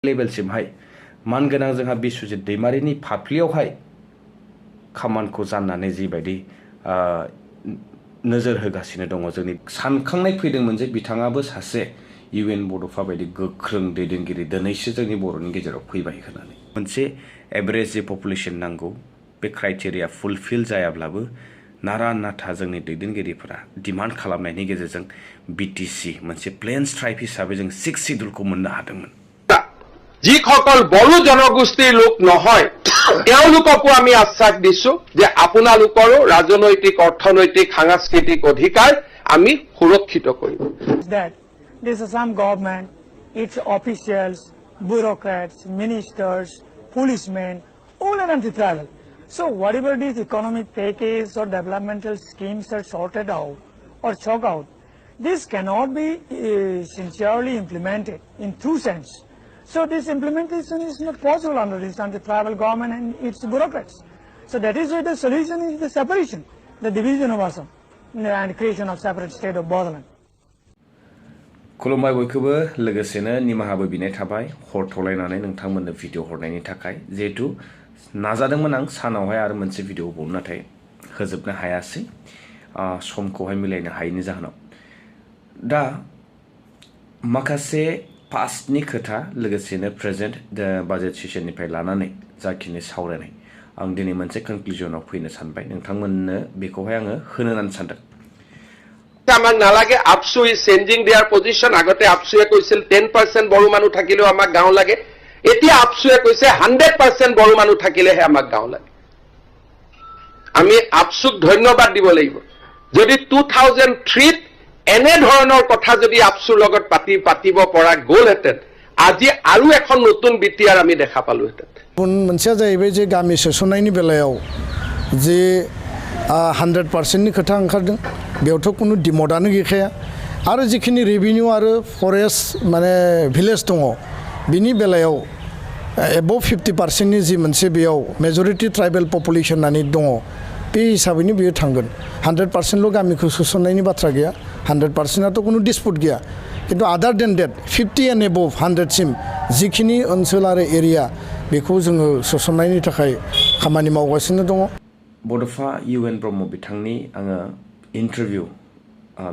लेभेलसिमहाय मानगोनां जोंहा बिस्वजित दैमारिनि फाफ्लियावहाय खामानिखौ जाननानै जिबायदि नोजोर होगासिनो दङ जोंनि सानखांनाय फैदोंमोन जे बिथाङाबो सासे UN बड'फा बायदि गोख्रों दैदेनगिरि दिनैसो जोंनि बर'नि गेजेराव फैबाय होननानै मोनसे एभारेज जे पपुलेसन नांगौ बे क्राइटेरिया फुलफिल जायाब्लाबो नारा नाथा जोंनि दैदेनगिरिफोरा डिमान्ड खालामनायनि गेजेरजों BTC मोनसे प्लेन्स ट्राइब हिसाबै जों 6 शिड्युलखौ मोननो हादोंमोन যিসকল বড়ো জনগোষ্ঠীৰ লোক নহয় তেওঁলোককো আমি আশ্বাস দিছো যে আপোনালোকৰো ৰাজনৈতিক অৰ্থনৈতিক সাংস্কৃতিক অধিকাৰ আমি সুৰক্ষিত কৰিম that this is some government its officials bureaucrats ministers policemen all are anti-tribal so whatever these economic package or developmental schemes are sorted out or chalk out this cannot be sincerely implemented in true sense. So this implementation is not possible under this anti-tribal government and its bureaucrats. So that is why the solution is the separation, the division of Assam and creation of separate state of Bodofa. खुलुमबाय बयखौबो लोगोसेनो निमाहाबो बिनाय थाबाय हर थलायनानै नोंथांमोननो video हरनायनि थाखाय जिहेतु नाजादोंमोन आं सानावहाय आरो मोनसे भिडिअ हरबावनो नाथाय होजोबनो हायासै समखौहाय मिलायनो हायैनि जाहोनाव दा माखासे पास्टनि खोथा लोगोसेनो प्रेजेन्ट बाजेट सेसननिफ्राय लानानै जाखिनि सावरायनाय आं दिनै मोनसे कनक्लुजनाव फैनो सानबाय नोंथांमोननो बेखौहाय आङो होनो होननानै सानदों আমাক নালাগে আপসু ইজ চেঞ্জিং देयर পজিশন আগতে আপসুয়ে কৈছিল 10% বড়ো মানুহ থাকিলেও আমাক গাঁও লাগে এতিয়া আপসুয়ে কৈছে 100% বড়ো মানুহ থাকিলেহে আমাক গাঁও লাগে আমি আপসুক ধন্যবাদ দিব লাগিব যদি 2003 এনে ধৰণৰ কথা যদি আপসুৰ লগত পাতিব পৰা গ'লহেতেন আজি আৰু এখন নতুন বিটিআৰ আমি দেখা পালোহেতেন मोनसेया जाहैबाय जे गामि सोसननायनि बेलायाव जे 100% नि खोथा ओंखारदों बेयावथ' कुनु डिमडआनो गैखाया आरो जिखिनि रेभिनिउ आरो फरेस्ट माने भिलेज दङ बिनि बेलायाव एबव 50% नि जि मोनसे बेयाव मेजरिटी ट्राइबेल पपुलेसन होननानै दङ बे हिसाबैनो बियो थांगोन 100% ल' गामिखौ सोसननायनि बाथ्रा गैया 100% आथ' कुनु डिसपुट गैया किन्तु आदार देन डेट 50 एन्ड एबव 100 सिम जिखिनि ओनसोल आरो एरिया बेखौ जोङो सोसननायनि थाखाय खामानि मावगासिनो दङ बड'फा UN ब्रह्म बिथांनि आङो इन्टारभिउ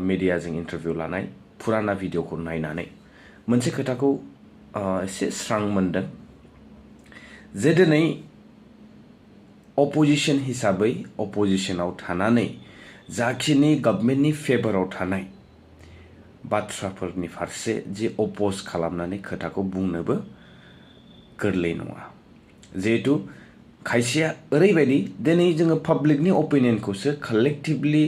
मिडियाजों इन्टारभिउ लानाय फुराना भिडिअखौ नायनानै मोनसे खोथाखौ एसे स्रां मोनदों जे दिनै अपोजिशन हिसाबै अपोजिशनाव थानानै जाखिनि गभर्नमेन्टनि फेभराव थानाय बाथ्राफोरनि फारसे जे अपोज खालामनानै खोथाखौ बुंनोबो गोरलै नङा जिहेतु खायसेया ओरैबायदि दिनै जोङो पाब्लिकनि अपिनियनखौसो कालेक्टिभलि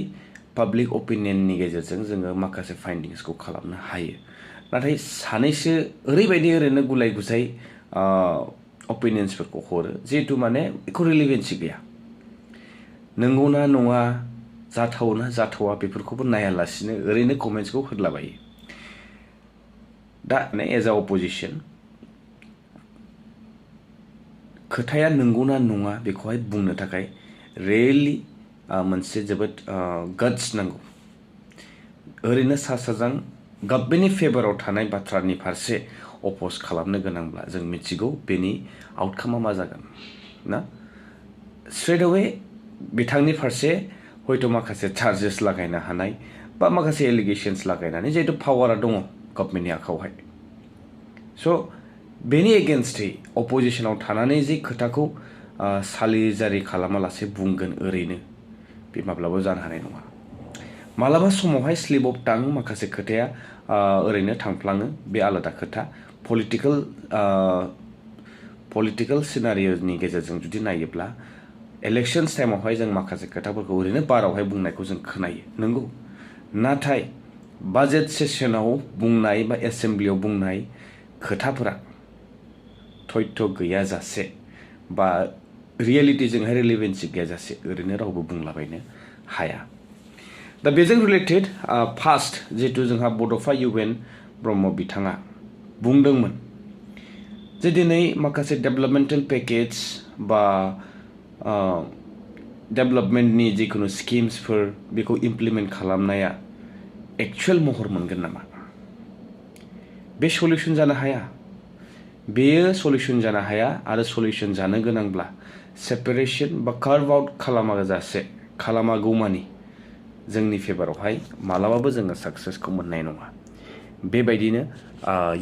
पाब्लिक अपिनियननि गेजेरजों जोङो माखासे फाइन्डिंसखौ खालामनो हायो नाथाय सानैसो ओरैबायदि ओरैनो गुलाय गुजाय अपिनियन्सफोरखौ हरो जिहेतु माने बेखौ रिलेभेन्सि गैया नंगौना नङा जाथावना जाथावा बेफोरखौबो नायालासिनो ओरैनो कमेन्ट्सखौ होदलाबायो दा एज आ अपोजिशन खोथाया नंगौना नङा बेखौहाय बुंनो थाखाय रियेलि मोनसे जोबोद गट्स नांगौ ओरैनो सा साज्रां गभर्नमेन्टनि फेभराव थानाय बाथ्रानि फारसे अपोज खालामनो गोनांब्ला जों मिथिगौ बेनि आउटकामा मा जागोन ना स्ट्रेटअवे बिथांनि फारसे हयथ' माखासे चार्जेस लागायनो हानाय बा माखासे एलिगेशन्स लागायनानै जिहेतु पावारा दङ गभर्नमेन्टनि आखायावहाय स' बेनि एगेन्स्टै अपोजिशनाव थानानै जे खोथाखौ सालिजारि खालामालासे बुंगोन ओरैनो बे माब्लाबा जानो हानाय नङा मालाबा समावहाय स्लिप अफ टां माखासे खोथाया ओरैनो थांफ्लाङो बे आलादा खोथा पलिटिकल सिनारिय'नि गेजेरजों जुदि नायोब्ला इलेक्शन्स टाइमावहाय जों माखासे खोथाफोरखौ ओरैनो बारावहाय बुंनायखौ जों खोनायो नंगौ नाथाय बाजेट सेसनाव बुंनाय बा एसेम्ब्लियाव बुंनाय खोथाफोरा थयथ' गैयाजासे बा रियेलिटिजोंहाय रिलेभेन्सि गैयाजासे ओरैनो रावबो बुंलाबायनो हाया दा बेजों रिलेटेड फार्स्ट जिहेतु जोंहा बड'फा UN ब्रह्म बिथाङा बुंदोंमोन जे दिनै माखासे डेभेलपमेन्टेल पेकेज बा डेभेलपमेन्टनि जिखुनु स्किम्सफोर बेखौ इमप्लिमेन्ट खालामनाया एक्चुअल महर मोनगोन नामा बे सल्युशन जानो हाया बेयो सलिउसन जानो हाया आरो सलिउसन जानो गोनांब्ला सेपारेशन बा कार्भ आउट खालामागौमानि जोंनि फेभारावहाय मालाबाबो जोङो साक्सेसखौ मोननाय नङा। बेबायदिनो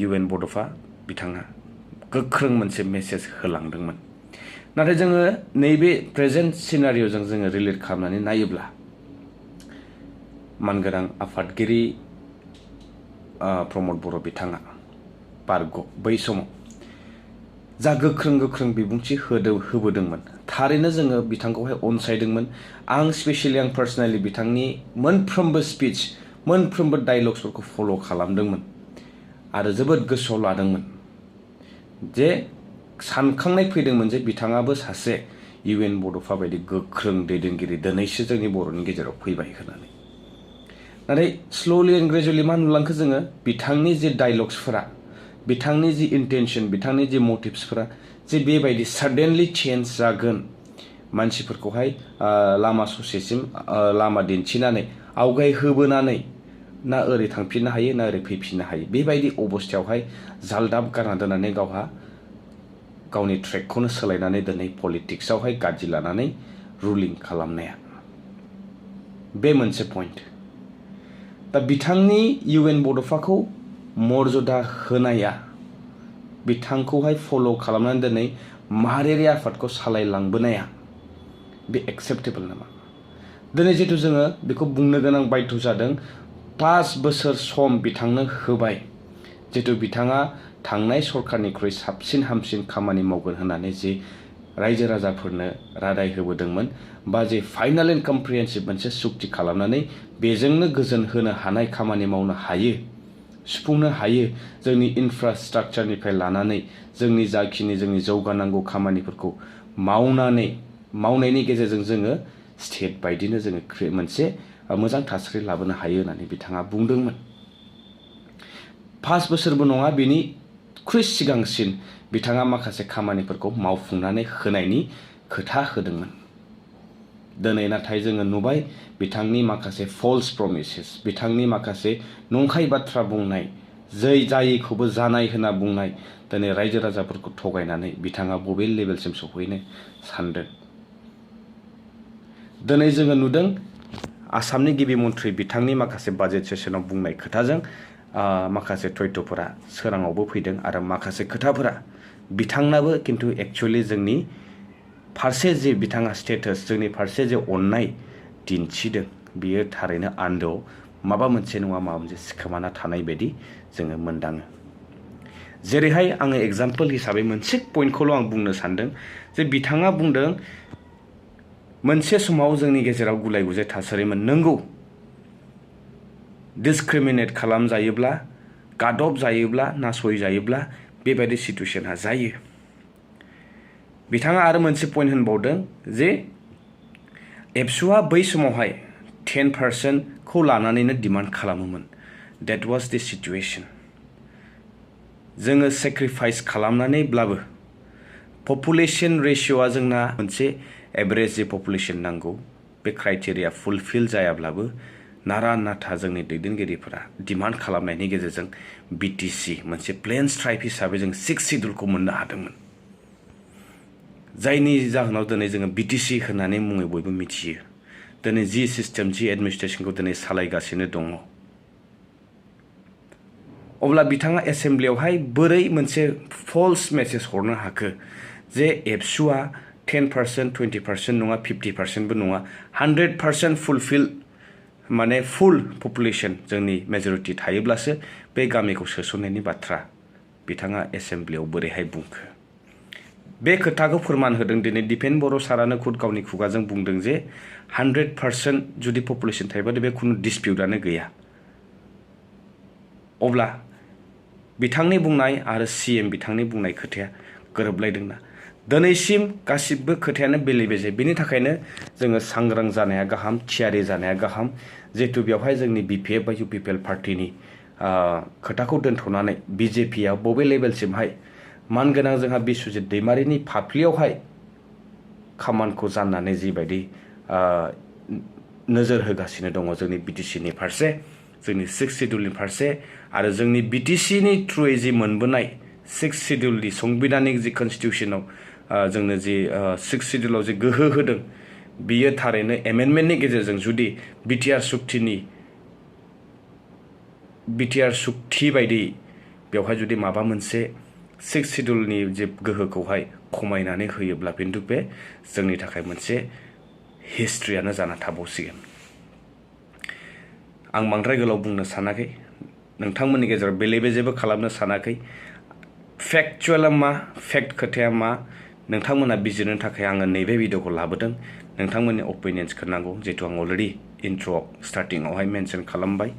UN बड'फा बिथाङा गोख्रों मोनसे मेसेज होलांदोंमोन। नाथाय जोङो नैबे प्रेजेन्ट सिनारिय'जों जोङो रिलेट खालामनानै नायोब्ला मानगोनां आफादगिरि प्रमद बर' बिथाङा बारग' बै समाव जा गोख्रों बिबुंथि होबोदोंमोन थारैनो जोङो बिथांखौहाय अनसायदोंमोन। आं स्पेसियेलि आं पार्सनेलि बिथांनि मोनफ्रोमबो स्पिच मोनफ्रोमबो डायलग्सफोरखौ फल' खालामदोंमोन आरो जोबोद गोसोआव लादोंमोन जे सानखांनाय फैदोंमोन जे बिथाङाबो सासे UN बड'फा बायदि गोख्रों दैदेनगिरि दिनैसो जोंनि बर'नि गेजेराव फैबाय होननानै। नाथाय स्ल'लि एन्ड ग्रेजुवेलि मा नुलांखो जोङो बिथांनि जे डायलग्सफोरा बिथांनि जि इन्टेनसन बिथांनि जि मटिभ्सफोरा जे बेबायदि साडेनलि चेन्ज जागोन मानसिफोरखौहाय लामा ससेसिम लामा दिन्थिनानै आवगाय होबोनानै ना ओरै थांफिननो हायो ना ओरै फैफिननो हायो बेबायदि अबस्थायावहाय जालदाब गारना दोननानै गावनि ट्रेकखौनो सोलायनानै दिनै पलिटिक्सआवहाय गाज्रि लानानै रुलिं खालामनाया बे मोनसे पइन्ट। दा बिथांनि UN बड'फाखौ मर्यादा होनाया बिथांखौहाय फल' खालामनानै दिनै माहारियारि आफादखौ सालायलांबोनाया बे एक्सेप्टेबल नामा? दिनै जितु जोङो बेखौ बुंनो गोनां बाध्य जादों 5 बोसोर सम बिथांनो होबाय जितु बिथाङा थांनाय सरखारनिख्रुइ साबसिन हामसिन खामानि मावगोन होननानै जि रायजो राजाफोरनो रादाय होबोदोंमोन बा जे फाइनाल एन्ड कम्प्रिहेन्सिभ मोनसे सुक्ति खालामनानै बेजोंनो गोजोन होनो हानाय खामानि मावनो हायो सुफुंनो हायो जोंनि इनफ्रास्ट्राक्चारनिफ्राय लानानै जोंनि जाखिनि जोंनि जौगानांगौ खामानिफोरखौ मावनायनि गेजेरजों जोङो स्टेट बायदिनो जोङो मोनसे मोजां थासारि लाबोनो हायो होननानै बिथाङा बुंदोंमोन। 5 बोसोरबो नङा बेनिख्रुइ सिगांसिन बिथाङा माखासे खामानिफोरखौ मावफुंनानै होनायनि खोथा होदोंमोन। दिनै नाथाय जोङो नुबाय बिथांनि माखासे फल्स प्रमिसेस बिथांनि माखासे नंखाय बाथ्रा बुंनाय जायैखौबो जानाय होनना बुंनाय दिनै रायजो राजाफोरखौ थगायनानै बिथाङा बबे लेभेलसिम सौहैनो सानदों। दिनै जोङो नुदों आसामनि गिबि मन्थ्रि बिथांनि माखासे बाजेट सेसनाव बुंनाय खोथाजों माखासे तथ्यफोरा सोराङावबो फैदों आरो माखासे खोथाफोरा बिथांनाबो खिन्थु एक्चुअलि जोंनि फारसे जे बिथाङा स्टेटास जोंनि फारसे जे अननाय दिन्थिदों बियो थारैनो आन्दोआव माबा मोनसे नङा माबा मोनसे सिखोमाना थानाय बायदि जोङो मोनदाङो। जेरैहाय आङो एग्जाम्पल हिसाबै मोनसे पइन्टखौल' आं बुंनो सानदों जे बिथाङा बुंदों मोनसे समाव जोंनि गेजेराव गुलाय गुजाय थासारिमोन नंगौ डिसक्रिमिनेट खालामजायोब्ला गादब जायोब्ला नासयजायोब्ला बेबायदि सिटुएशनआ जायो। बिथाङा आरो मोनसे पइन्ट होनबावदों जे एबसुआ बै समावहाय 10% लानानैनो डिमान्ड खालामोमोन। That was the situation. जोङो सेक्रिफाइस खालामनानैब्लाबो पपुलेशन रेशिय'आ जोंना मोनसे एभारेज जे पपुलेशन नांगौ बे क्राइटेरिया फुलफिल जायाब्लाबो नारा नाथा जोंनि दैदेनगिरिफोरा डिमान्ड खालामनायनि गेजेरजों BTC मोनसे प्लेन्स ट्राइब हिसाबै जों 6 शिड्युलखौ मोननो हादोंमोन। जायनि जाहोनाव दिनै जोङो BTC होननानै मुङै बयबो मिथियो। दिनै जि सिस्टेम जि एडमिनिस्ट्रेशनखौ दिनै सालायगासिनो दङ। अब्ला बिथाङा एसेम्ब्लियावहाय बोरै मोनसे फल्स मेसेज हरनो हाखो जे एबसुआ 10% 20% नङा 50%बो नङा 100% फुलफिल माने फुल पपुलेशन जोंनि मेजरिटि थायोब्लासो बे गामिखौ सोसननायनि बाथ्रा बिथाङा एसेम्ब्लियाव बोरैहाय बुंखो। बे खोथाखौ फोरमान होदों दिनै दिपेन बर' सारानो खुद गावनि खुगाजों बुंदों जे 100% जुदि पपुलेशन थायोब्ला बे खुनु डिसपिउटआनो गैया। अब्ला बिथांनि बुंनाय आरो CM बिथांनि बुंनाय खोथाया गोरोबलायदोंना दिनैसिम गासिबो खोथायानो बेले बेजे। बेनि थाखायनो जोङो सांग्रां जानाया गाहाम थियारि जानाया गाहाम जिहेतु बेवहाय जोंनि BPF बा UPPL पार्टिनि खोथाखौ दोनथ'नानै BJPआ बबे लेभेलसिमहाय मानगोनां जोंहा बिस्वजित दैमारिनि फाफ्लियावहाय खामानखौ जाननानै जिबायदि नोजोर होगासिनो दङ जोंनि BTCनि फारसे जोंनि 6 शिड्युलनि फारसे आरो जोंनि BTCनि थ्रुयै जि मोनबोनाय 6 शिड्यूलनि संविधानिक जि कन्स्टिटिउशनाव जोंनो जि 6 शिड्यूलाव जि गोहो होदों बियो थारैनो एमेन्डमेन्टनि गेजेरजों जुदि बिटिआर सुक्ति बायदि बेवहाय जुदि माबा मोनसे 6 शिड्यूलनि जे गोहोखौहाय खमायनानै होयोब्ला खिन्थु बे जोंनि थाखाय मोनसे हिस्ट्रियानो जाना थाबावसिगोन आं बांद्राय गोलाव बुंनो सानाखै नोंथांमोननि गेजेराव बेले जेबो खालामनो सानाखै फेक्चुअला मा फेक्ट खोथाया मा नोंथांमोना बिजिरनो थाखाय आङो नैबे भिडिअखौ लाबोदों नोंथांमोननि अपिनियन्सखौ नांगौ जिहेतु आं अलरेडि इन्ट्र' स्टार्टिंआवहाय मेनसन खालामबाय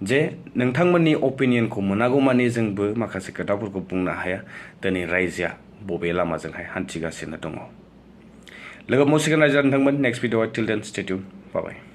जे नोंथांमोननि अपिनियनखौ मोनागौमानि जोंबो माखासे खोथाफोरखौ बुंनो हाया दिनै रायजोआ बबे लामाजोंहाय हान्थिगासिनो दङ लोगो मोनसिगोन रायजो नोंथांमोन नेक्स्ट भिडिअ टिल देन स्टे टिउन बाय